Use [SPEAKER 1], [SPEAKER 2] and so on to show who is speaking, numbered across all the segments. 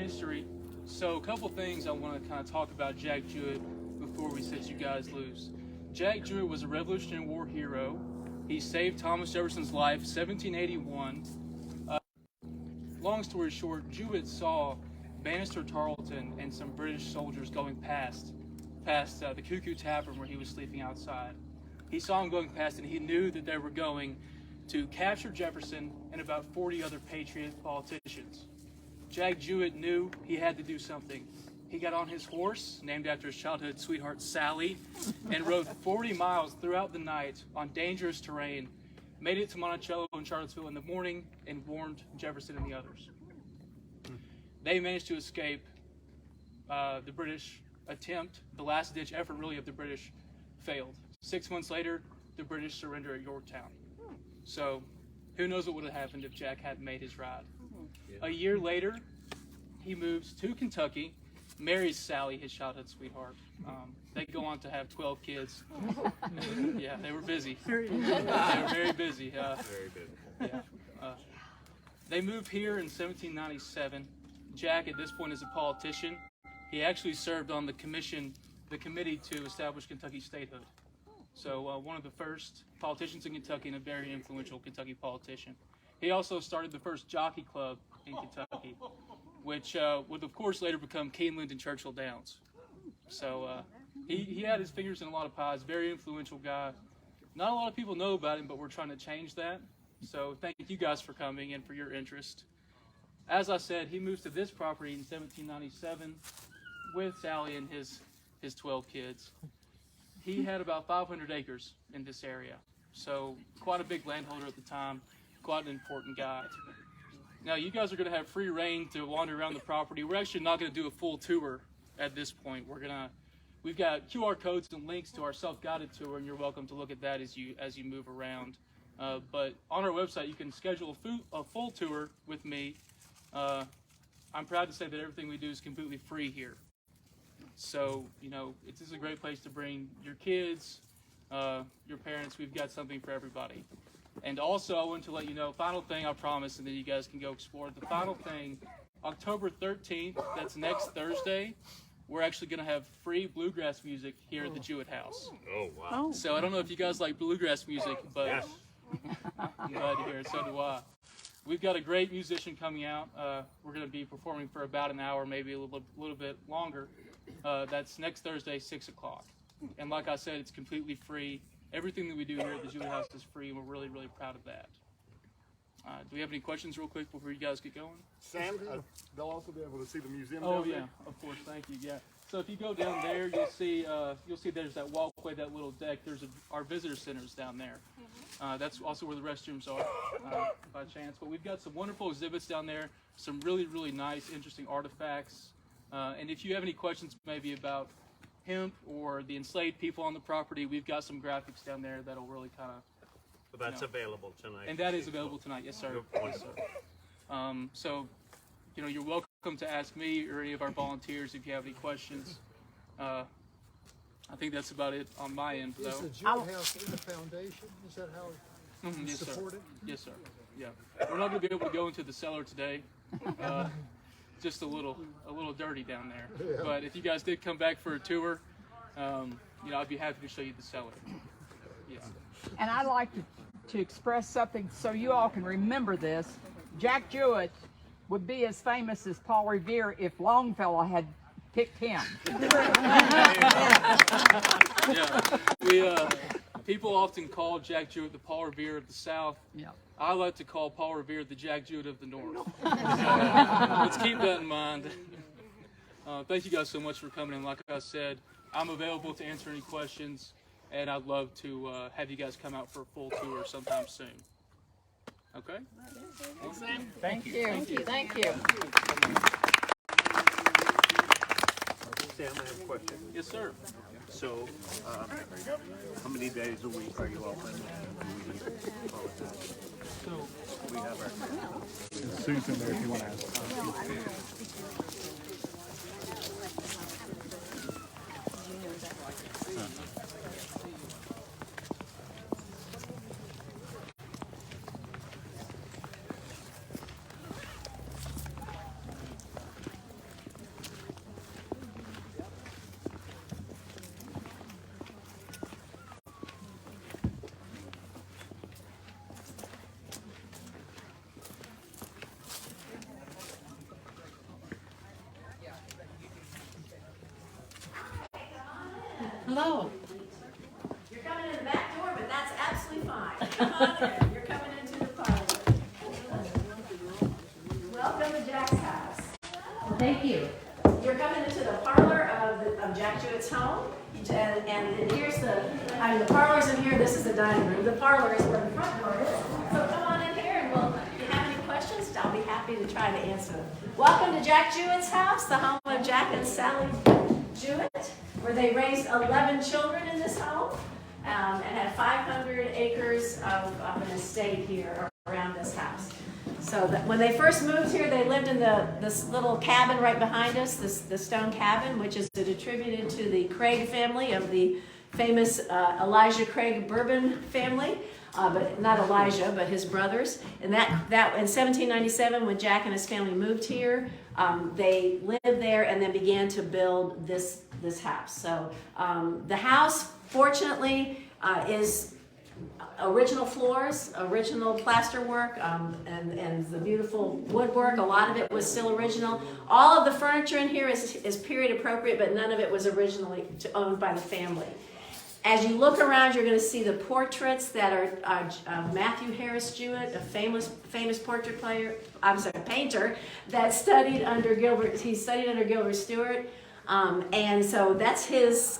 [SPEAKER 1] history. So a couple things I want to kind of talk about Jack Jouett before we set you guys loose. Jack Jouett was a Revolutionary War hero. He saved Thomas Jefferson's life, 1781. Long story short, Jouett saw Bannister Tarleton and some British soldiers going past the Cuckoo Tavern where he was sleeping outside. He saw them going past, and he knew that they were going to capture Jefferson and about 40 other patriot politicians. Jack Jouett knew he had to do something. He got on his horse, named after his childhood sweetheart Sally, and rode 40 miles throughout the night on dangerous terrain, made it to Monticello and Charlottesville in the morning, and warned Jefferson and the others. They managed to escape the British attempt. The last-ditch effort, really, of the British failed. 6 months later, the British surrendered at Yorktown. So, who knows what would have happened if Jack hadn't made his ride. A year later, he moves to Kentucky, marries Sally, his childhood sweetheart. They go on to have 12 kids. Yeah, they were busy. They were very busy.
[SPEAKER 2] Very busy.
[SPEAKER 1] Yeah. They move here in 1797. Jack, at this point, is a politician. He actually served on the committee to establish Kentucky statehood. So one of the first politicians in Kentucky and a very influential Kentucky politician. He also started the first jockey club in Kentucky, which would of course later become Keeneland and Churchill Downs. So he had his fingers in a lot of pies, very influential guy. Not a lot of people know about him, but we're trying to change that. So thank you guys for coming and for your interest. As I said, he moves to this property in 1797 with Sally and his 12 kids. He had about 500 acres in this area, so quite a big landholder at the time, quite an important guy. Now, you guys are going to have free reign to wander around the property. We're actually not going to do a full tour at this point. We've got QR codes and links to our self-guided tour, and you're welcome to look at that as you move around. But on our website, you can schedule a full tour with me. I'm proud to say that everything we do is completely free here. So, this is a great place to bring your kids, your parents. We've got something for everybody. And also, I want to let you know, final thing, I promise, and then you guys can go explore. The final thing, October 13th, that's next Thursday, we're actually going to have free bluegrass music here at the Jouett House.
[SPEAKER 2] Oh, wow.
[SPEAKER 1] So I don't know if you guys like bluegrass music, but
[SPEAKER 2] yes.
[SPEAKER 1] I'm glad to hear it. So do I. We've got a great musician coming out. We're going to be performing for about an hour, maybe a little bit longer. That's next Thursday, 6 o'clock. And like I said, it's completely free. Everything that we do here at the Jouett House is free, and we're really, really proud of that. Do we have any questions real quick before you guys get going?
[SPEAKER 3] Sam, they'll also be able to see the museum
[SPEAKER 1] Oh,
[SPEAKER 3] down
[SPEAKER 1] yeah,
[SPEAKER 3] there?
[SPEAKER 1] of course, thank you, yeah. So if you go down there, you'll see there's that walkway, that little deck. There's our visitor centers down there. That's also where the restrooms are, by chance. But we've got some wonderful exhibits down there, some really, really nice, interesting artifacts. And if you have any questions maybe about hemp or the enslaved people on the property, we've got some graphics down there that'll really kind of...
[SPEAKER 2] So that's available tonight.
[SPEAKER 1] And that is available tonight, yes, sir. Yes, sir. So, you're welcome to ask me or any of our volunteers if you have any questions. I think that's about it on my end, though.
[SPEAKER 4] Is the Jouett House in the foundation? Is that how it's
[SPEAKER 1] Yes, sir.
[SPEAKER 4] supported?
[SPEAKER 1] Yes, sir. Yeah. We're not going to be able to go into the cellar today. Just a little dirty down there.
[SPEAKER 4] Yeah.
[SPEAKER 1] But if you guys did come back for a tour, I'd be happy to show you the cellar. Yeah.
[SPEAKER 5] And I'd like to express something so you all can remember this. Jack Jouett would be as famous as Paul Revere if Longfellow had picked him.
[SPEAKER 1] Yeah. People often call Jack Jouett the Paul Revere of the South.
[SPEAKER 5] Yeah.
[SPEAKER 1] I like to call Paul Revere the Jack Jouett of the North. Let's keep that in mind. Thank you guys so much for coming in. Like I said, I'm available to answer any questions, and I'd love to have you guys come out for a full tour sometime soon. Okay?
[SPEAKER 5] Thank you. Thank you.
[SPEAKER 2] Sam, I have a question.
[SPEAKER 1] Yes, sir.
[SPEAKER 2] So, how many days a week are you open?
[SPEAKER 1] So,
[SPEAKER 2] We have our...
[SPEAKER 3] Susan there if you want to ask.
[SPEAKER 6] Hello.
[SPEAKER 7] You're coming in the back door, but that's absolutely fine. Come on in. You're coming into the parlor. Welcome to Jack's house.
[SPEAKER 6] Well, thank you.
[SPEAKER 7] You're coming into the parlor of Jack Jouett's home. And here's the parlor's in here. This is the dining room. The parlor is where the front door is. So come on in here, and if you have any questions, I'll be happy to try to answer them. Welcome to Jack Jouett's house, the home of Jack and Sally Jouett, where they raised 11 children in this home and had 500 acres of an estate here around this house. So when they first moved here, they lived in this little cabin right behind us, the stone cabin, which is attributed to the Craig family of the famous Elijah Craig Bourbon family, but not Elijah, but his brothers. And that in 1797, when Jack and his family moved here, they lived there and then began to build this house. So the house, fortunately, is original floors, original plaster work, and the beautiful woodwork. A lot of it was still original. All of the furniture in here is period appropriate, but none of it was originally owned by the family. As you look around, you're going to see the portraits that are Matthew Harris Jouett, a famous portrait painter that studied under Gilbert. He studied under Gilbert Stuart, and so that's his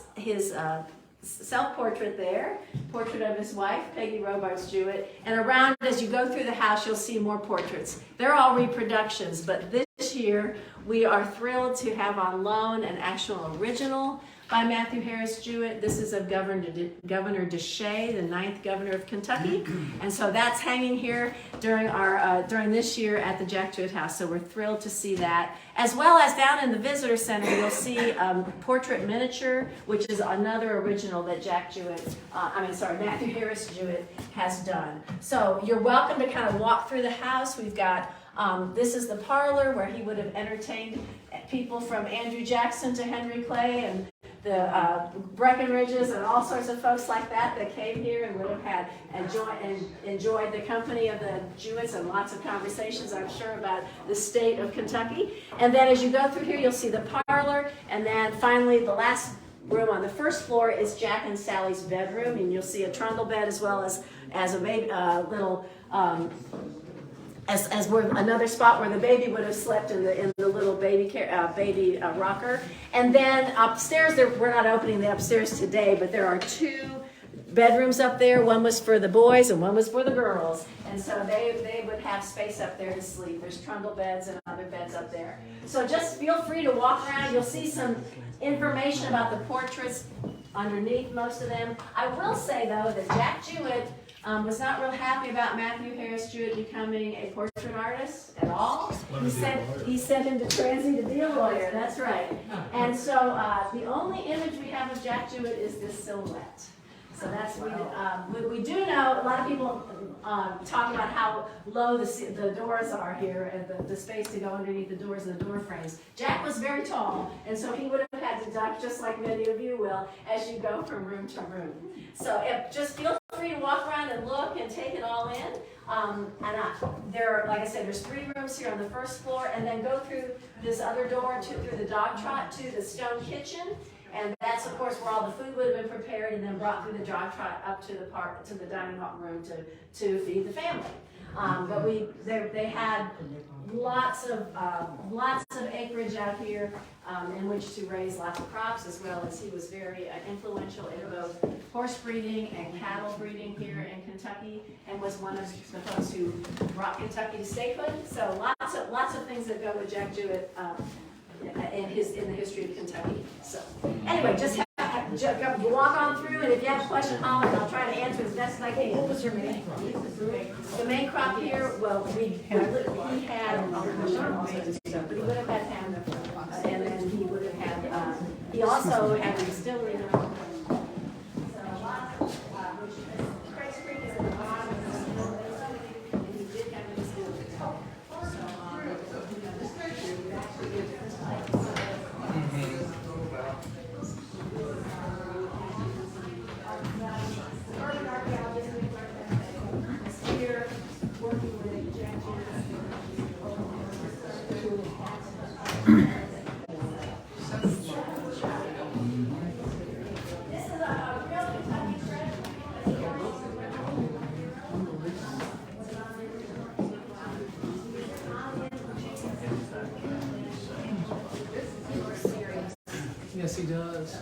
[SPEAKER 7] self-portrait there, portrait of his wife, Peggy Robards Jouett, and around as you go through the house, you'll see more portraits. They're all reproductions, but this year we are thrilled to have on loan an actual original by Matthew Harris Jouett. This is of Governor Deshay, the 9th governor of Kentucky, and so that's hanging here during this year at the Jack Jouett house. So we're thrilled to see that, as well as down in the visitor center you'll see portrait miniature, which is another original that Matthew Harris Jouett has done. So you're welcome to kind of walk through the house. We've got this is the parlor where he would have entertained people from Andrew Jackson to Henry Clay and the Breckenridges and all sorts of folks like that came here and would have had enjoyed the company of the Jewetts and lots of conversations, I'm sure, about the state of Kentucky. And then as you go through here, you'll see the parlor, and then finally the last room on the first floor is Jack and Sally's bedroom, and you'll see a trundle bed as well as a little as where another spot where the baby would have slept in the little baby rocker. And then upstairs, we're not opening the upstairs today, but there are 2 bedrooms up there. One was for the boys and one was for the girls. And so they would have space up there to sleep. There's trundle beds and other beds up there. So just feel free to walk around. You'll see some information about the portraits underneath most of them. I will say, though, that Jack Jouett was not real happy about Matthew Harris Jouett becoming a portrait artist at all. He sent him to Transy to be a lawyer. That's right. And so the only image we have of Jack Jouett is this silhouette. So that's we do know. A lot of people talk about how low the doors are here and the space to go underneath the doors and the door frames. Jack was very tall, and so he would have had to duck just like many of you will as you go from room to room. So just feel free to walk around and look and take it all in. Like I said, there's 3 rooms here on the first floor, and then go through this other door through the dog trot to the stone kitchen, and that's of course where all the food would have been prepared and then brought through the dog trot up to the dining hall room to feed the family. But they had lots of acreage out here in which to raise lots of crops, as well as he was very influential in both horse breeding and cattle breeding here in Kentucky, and was one of the folks who brought Kentucky to statehood. So lots of things that go with Jack Jouett in the history of Kentucky. So anyway, just walk on through, and if you have a question, holler, and I'll try to answer as best as I can. What was your main crop? The main crop here, well, he had but he would have had ham, and then he would have had. He also had a distillery.
[SPEAKER 1] Yes, he does.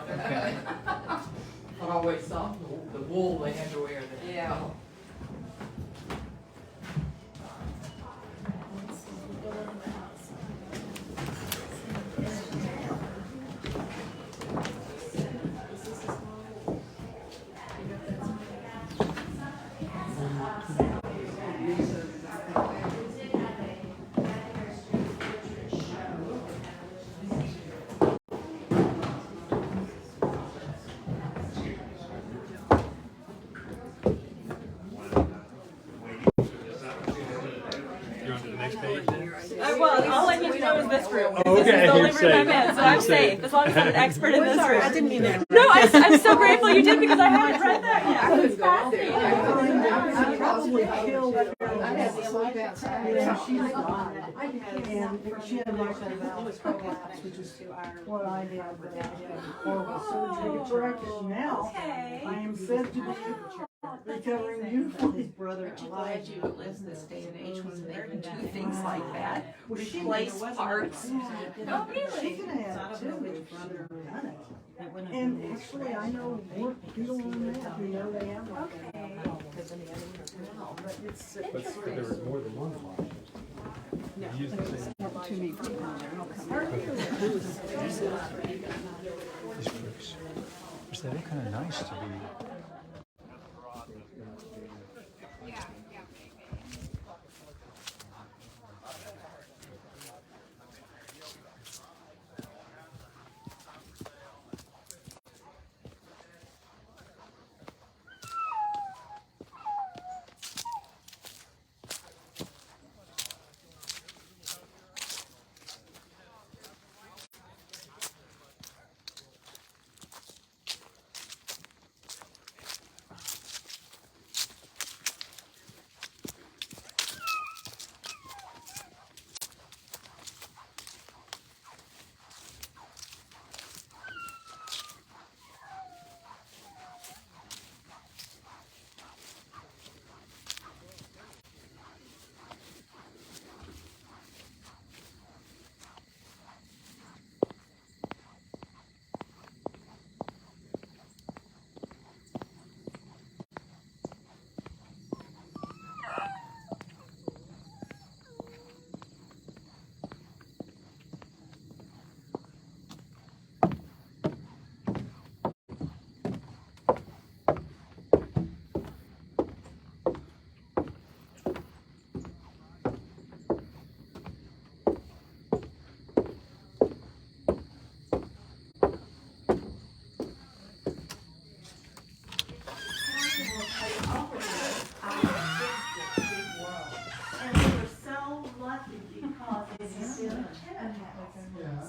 [SPEAKER 1] Okay. I always thought the wool they had to wear. Yeah.
[SPEAKER 6] Well, all I need to know is this room.
[SPEAKER 3] Oh,
[SPEAKER 6] This is
[SPEAKER 3] okay,
[SPEAKER 6] the only
[SPEAKER 3] you're
[SPEAKER 6] room
[SPEAKER 3] safe.
[SPEAKER 6] I'm in, so I'm safe. As long as I'm an expert in this room.
[SPEAKER 8] I didn't mean that.
[SPEAKER 6] No, I'm so grateful you did because I haven't read that yet. It's fascinating.
[SPEAKER 8] I probably killed her. I had to sleep outside. Yeah, she's gone. And she had a natural valve prolapse, which is what I had. Horrible surgery to correct it. Now, I am said to be recovering beautifully. His brother,
[SPEAKER 9] I'm glad you live in this day and age when they can do things like that. Replace parts.
[SPEAKER 6] Oh, really?
[SPEAKER 8] She can have too. His brother done it. And actually, I know more people on that who know they have one. But it's
[SPEAKER 3] But there was more than one line. Use the same.
[SPEAKER 8] too many people there.
[SPEAKER 3] These books. They look kind of nice to be.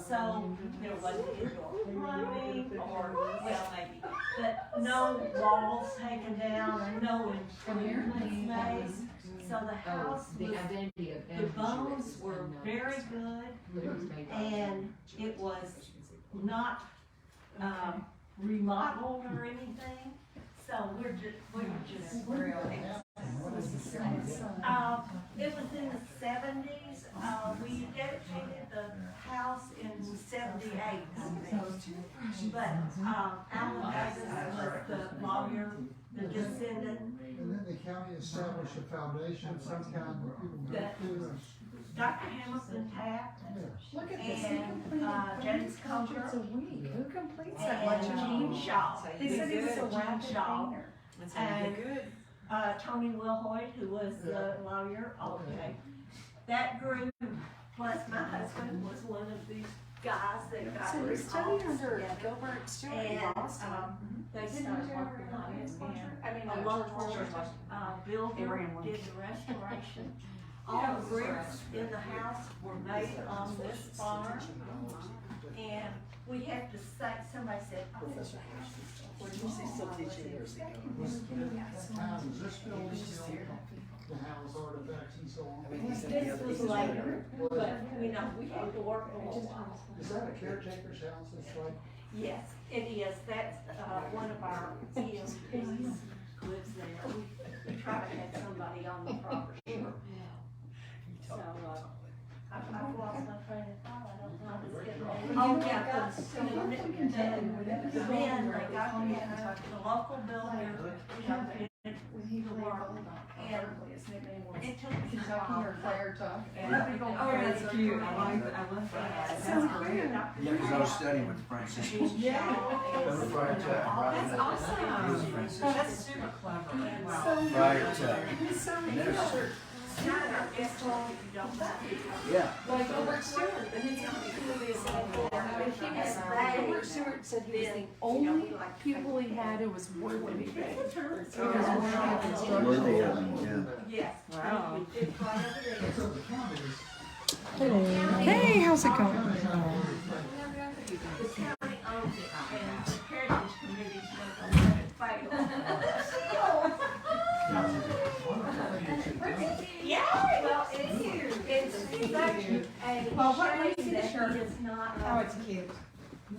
[SPEAKER 6] So there wasn't indoor plumbing or, well, maybe, but no walls taken down or no improvements made. So the house was, the bones were were very good, and it was not remodeled or anything, so we were just thrilled. It was in the 70s. We dedicated the house in 78, I think. But Alan Davis was the lawyer, the descendant.
[SPEAKER 4] And then the county established a foundation of some kind that people
[SPEAKER 6] That
[SPEAKER 4] can do.
[SPEAKER 6] Dr. Hamilton Taft
[SPEAKER 8] Look at this, he
[SPEAKER 6] and
[SPEAKER 8] completed
[SPEAKER 6] James
[SPEAKER 8] 3 portraits a
[SPEAKER 6] Coker
[SPEAKER 8] week. Who completes that much
[SPEAKER 6] and
[SPEAKER 8] in a
[SPEAKER 6] Gene
[SPEAKER 8] week?
[SPEAKER 6] Shaw.
[SPEAKER 8] They said he was a
[SPEAKER 6] Gene
[SPEAKER 8] rapid
[SPEAKER 6] Shaw.
[SPEAKER 8] painter.
[SPEAKER 6] And Tony Wilhoit, who was the lawyer, okay. That group, plus my husband was one of these guys that got.
[SPEAKER 8] So you studied under Gilbert Stewart in
[SPEAKER 6] And,
[SPEAKER 8] Boston.
[SPEAKER 6] they started working on it, and a local, builder did the restoration. All the bricks in the house were made on this farm, and we had to say, somebody said, oh, this house is so.
[SPEAKER 4] What town is this building built? The house artifacts and so on?
[SPEAKER 6] This was later, but, you know, we had to work a little while.
[SPEAKER 4] Is that a caretaker's house? It's like,
[SPEAKER 6] Yes, it is. That's, one of our EMPs lives there. We try to have somebody on the property. So, I've lost my train of thought. I don't know. Oh, yeah, the men, they got together, the local builder, jumped in the work, and it took us a while.
[SPEAKER 9] Oh, that's cute. I love that.
[SPEAKER 8] So cute.
[SPEAKER 10] Yeah, because I was studying with Francis.
[SPEAKER 9] That's awesome. That's super clever. Wow.
[SPEAKER 10] Prior to,
[SPEAKER 8] He's so good.
[SPEAKER 10] yeah.
[SPEAKER 8] Like Gilbert Stewart, and it's Gilbert Stewart said he was the only pupil he had who was worthy.
[SPEAKER 10] Worthy of them, yeah.
[SPEAKER 6] Yes. Wow. It's right over there.
[SPEAKER 4] so the county is.
[SPEAKER 8] Hey, how's it going?
[SPEAKER 6] The county owns it, and the Heritage Committee's not gonna let it fail. Yeah, well, it's such a
[SPEAKER 9] Well, what
[SPEAKER 6] shame
[SPEAKER 9] makes it
[SPEAKER 6] that
[SPEAKER 9] sure?
[SPEAKER 6] he is not
[SPEAKER 9] Oh, it's cute.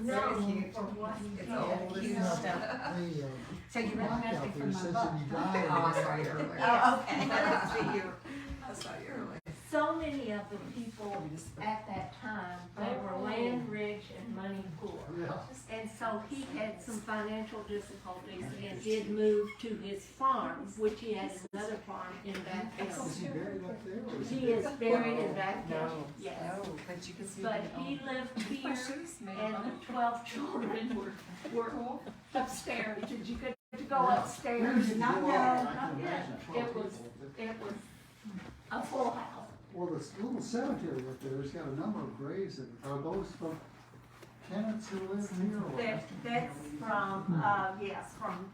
[SPEAKER 6] known for what he
[SPEAKER 9] It's
[SPEAKER 6] did.
[SPEAKER 9] all cute stuff. So you read nothing from my book? Oh, I saw you earlier. Oh, okay. I see you. I saw you earlier.
[SPEAKER 6] So many of the people at that time, they were land rich and money poor. And so he had some financial difficulties and did move to his farm, which he has another farm in Bath County.
[SPEAKER 4] Is he buried up there? Or is
[SPEAKER 6] He is buried in Bath County, yes.
[SPEAKER 9] But you can see.
[SPEAKER 6] But he lived here and the 12 children were upstairs. Did you get to go upstairs? Not yet. It was a full house.
[SPEAKER 4] Well, this little cemetery up there has got a number of graves in it. Are those from tenants who live here? Or?
[SPEAKER 6] That's from, yes, from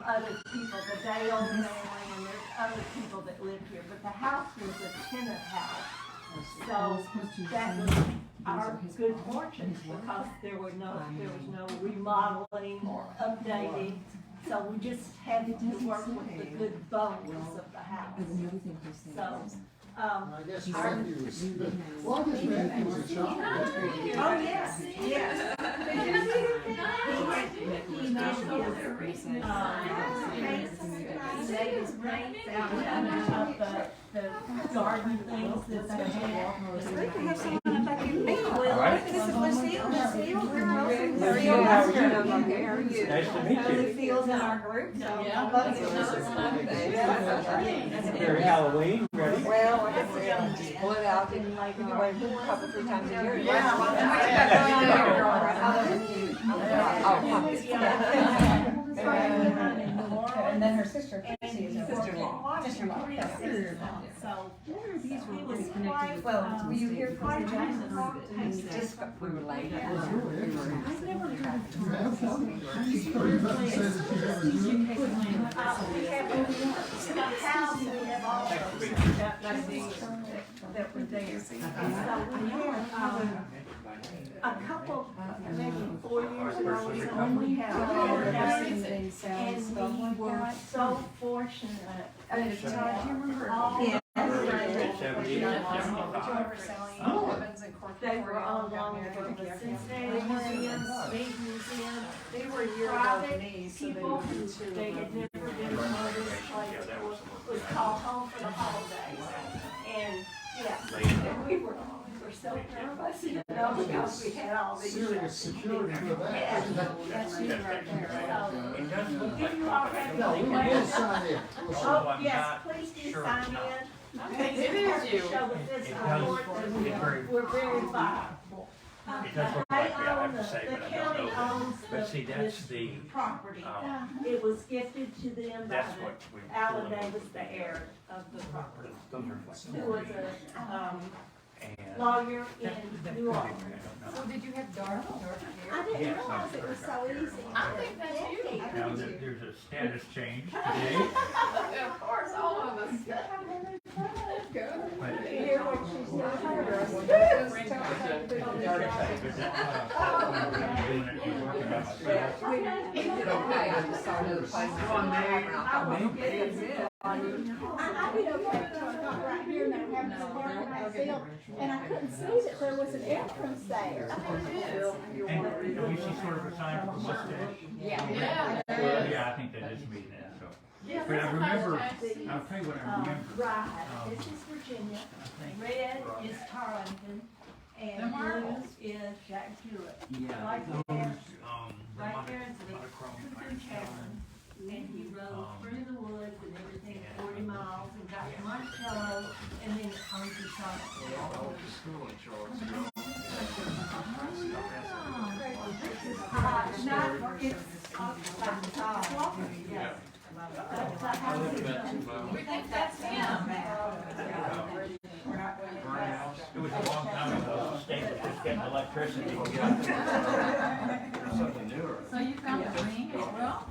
[SPEAKER 6] other people, the Dale family, and there's other people that live here, but the house was a tenant house. So that was our good fortune, because there was no remodeling or updating. So we just had to work with the good bones of the house. So,
[SPEAKER 4] I guess Matthew was, well, I guess Matthew was a child.
[SPEAKER 6] oh, yes, yes. He made his paints out of the garden things that they had.
[SPEAKER 9] It's great to have someone like you.
[SPEAKER 6] Well,
[SPEAKER 9] This is Lucille. Lucille, we're Lucille.
[SPEAKER 3] How are you?
[SPEAKER 9] Okay, how are you?
[SPEAKER 3] Nice to meet you.
[SPEAKER 9] Lucille's in our group, so I love you.
[SPEAKER 3] Very Halloween, ready?
[SPEAKER 9] Well, I guess we split out, we do it a couple, 3 times a year. Yeah.
[SPEAKER 8] And then her sister, Casey, is
[SPEAKER 6] sister-in-law. So, he was quite,
[SPEAKER 9] Well, were you here for
[SPEAKER 6] quite
[SPEAKER 9] the
[SPEAKER 6] Jackson?
[SPEAKER 9] Just, we were late.
[SPEAKER 4] I've never heard of you have one? Or you must say that you never do.
[SPEAKER 6] We have the house, and we have all those that were there. And so we have, a couple, maybe 4 years ago, when we had holidays, and we were so fortunate.
[SPEAKER 8] Do you remember?
[SPEAKER 6] All
[SPEAKER 8] Oh.
[SPEAKER 6] They were all along from the Cincinnati Museum, State Museum.
[SPEAKER 8] They were a year ago
[SPEAKER 6] Private
[SPEAKER 8] for me, so they
[SPEAKER 6] people
[SPEAKER 8] were
[SPEAKER 6] who
[SPEAKER 8] two.
[SPEAKER 6] they had never been to this place before, was called Home for the Holidays. And, yeah, and we were so nervous, you know, because we had all these.
[SPEAKER 4] Serious security for that.
[SPEAKER 8] That's you right there.
[SPEAKER 6] So, if you all have
[SPEAKER 4] No,
[SPEAKER 6] any
[SPEAKER 4] we'll
[SPEAKER 6] questions.
[SPEAKER 4] sign in. We'll sign
[SPEAKER 6] Oh, yes, please do sign in. It is you. Show that this report that we're very viable.
[SPEAKER 2] It does look like we have to say,
[SPEAKER 6] The
[SPEAKER 2] but I don't
[SPEAKER 6] county
[SPEAKER 2] know.
[SPEAKER 6] owns
[SPEAKER 2] But see, that's
[SPEAKER 6] this
[SPEAKER 2] the,
[SPEAKER 6] property.
[SPEAKER 2] um,
[SPEAKER 6] It was gifted to them by
[SPEAKER 2] that's what we.
[SPEAKER 6] the Alan Davis, the heir of the property,
[SPEAKER 2] Those are
[SPEAKER 6] who was a lawyer in New Orleans.
[SPEAKER 8] So did you have dark
[SPEAKER 6] I didn't realize it was so easy.
[SPEAKER 8] I think that's you.
[SPEAKER 2] Now, there's a status change today.
[SPEAKER 8] Of course, all of us.
[SPEAKER 2] But
[SPEAKER 6] Hear what she
[SPEAKER 8] Okay, I just saw another place.
[SPEAKER 6] I did okay until I got right here and I happened to park myself, and I couldn't see that there was an entrance there.
[SPEAKER 2] And we see sort of a sign for the mustache.
[SPEAKER 8] Yeah.
[SPEAKER 2] Yeah, I think that is me then, so. But I remember, I'll tell you what I remember.
[SPEAKER 6] Right, this is Virginia, red is Tarleton, and blue is Jack Jouett. Right there, right there is the Woodford County, and he rode through the woods and everything, 40 miles, and got to Monticello, and then on to Charlottesville. Yes.
[SPEAKER 8] We think that's him.
[SPEAKER 2] It was a long time ago, the state was just getting electricity.
[SPEAKER 10] Something newer.
[SPEAKER 8] So you found the ring as well?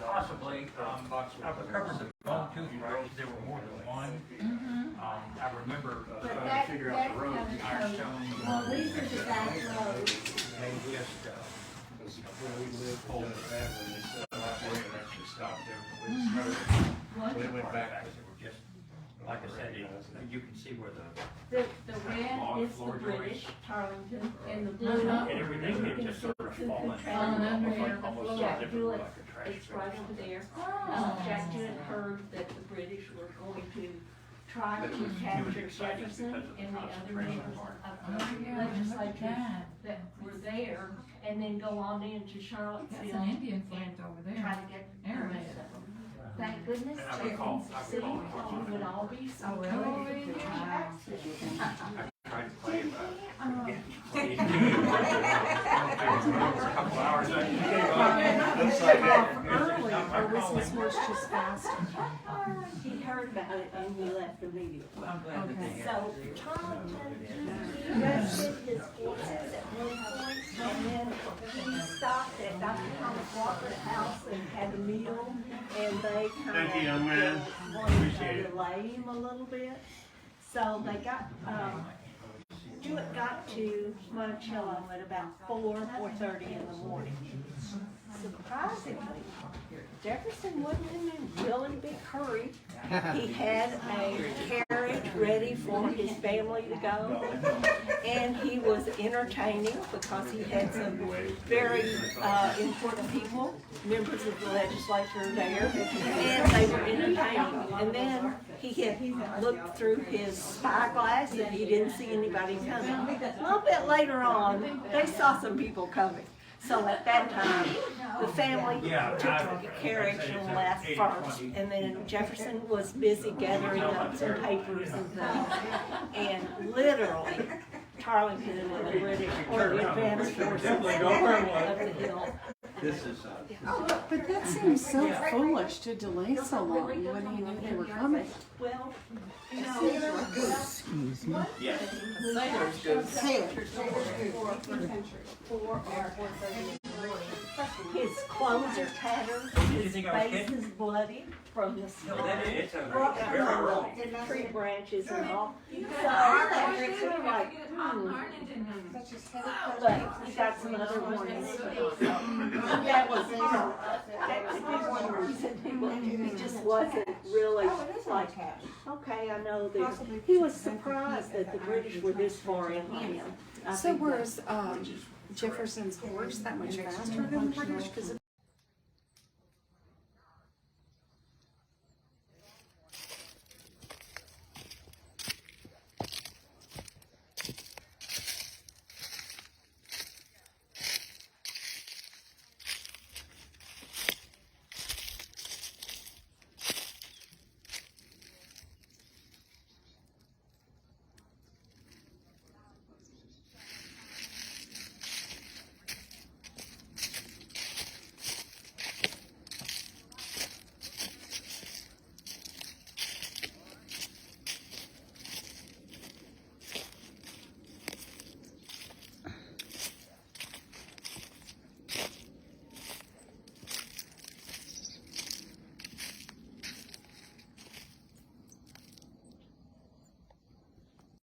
[SPEAKER 2] Possibly, I've recovered the bone toothbrush, there were more than one. I remember trying to figure out the road, the Ironstone.
[SPEAKER 6] Well, these are the back roads.
[SPEAKER 2] They just, where we lived, pulled it back, and they said, well, we actually stopped there. We went back, because they were just, like I said, you can see where the
[SPEAKER 6] The red is the British, Tarleton, and the blue.
[SPEAKER 2] and everything had just sort of fallen. Almost
[SPEAKER 6] Jack
[SPEAKER 2] different,
[SPEAKER 6] Jouett,
[SPEAKER 2] like a trash
[SPEAKER 6] it's right over there. Jack Jouett heard that the British were going to try to capture Jefferson and the other members of the legislature that were there, and then go on into Charlottesville.
[SPEAKER 8] That's an Indian flag over
[SPEAKER 6] Try
[SPEAKER 8] there.
[SPEAKER 6] to get
[SPEAKER 8] There
[SPEAKER 6] rid
[SPEAKER 8] it is.
[SPEAKER 6] of them. Thank goodness
[SPEAKER 2] And I recall-
[SPEAKER 6] Jefferson City Hall would all be so
[SPEAKER 8] Oh, really?
[SPEAKER 6] good.
[SPEAKER 2] Tried to play it, but a couple hours, I gave up.
[SPEAKER 8] Early, or was this horse just faster?
[SPEAKER 6] He heard about it and he left immediately.
[SPEAKER 8] Okay.
[SPEAKER 6] So Tarleton, he rested his horses at one point, and then he stopped at Dr. Thomas Walker's house and had a meal, and they
[SPEAKER 2] Thank you, young man.
[SPEAKER 6] kind of wanted
[SPEAKER 2] Appreciate
[SPEAKER 6] to
[SPEAKER 2] it.
[SPEAKER 6] delay him a little bit. So they got, Jouett got to Monticello at about 4:30 in the morning. Surprisingly, Jefferson wasn't in a really big hurry. He had a carriage ready for his family to go, and he was entertaining because he had some very important people, members of the legislature there, and they were entertaining. And then he had looked through his spyglass and he didn't see anybody coming. A little bit later on, they saw some people coming. So at that time, the family took the carriage and left first, and then Jefferson was busy gathering up some papers and things. And literally, Tarleton and the British, or the advanced forces up the hill.
[SPEAKER 2] This is,
[SPEAKER 8] But that seems so foolish to delay so long when he knew they were coming.
[SPEAKER 6] Well, you know,
[SPEAKER 2] yes.
[SPEAKER 6] Sailor's goose. 4 or 4:30 in the His clothes are tattered, his
[SPEAKER 2] think I was
[SPEAKER 6] face
[SPEAKER 2] kidding?
[SPEAKER 6] is bloody from the
[SPEAKER 2] No, that is, it's a
[SPEAKER 6] rock
[SPEAKER 2] very wrong.
[SPEAKER 6] tree branches and all. So
[SPEAKER 8] Oh,
[SPEAKER 6] I'm sort of like, but he got some other ones. That was, one reason he just wasn't really like, okay, I know that. He was surprised that the British were this far in on him. I
[SPEAKER 8] So
[SPEAKER 6] think
[SPEAKER 8] where's Jefferson's horse that much faster than the British? Because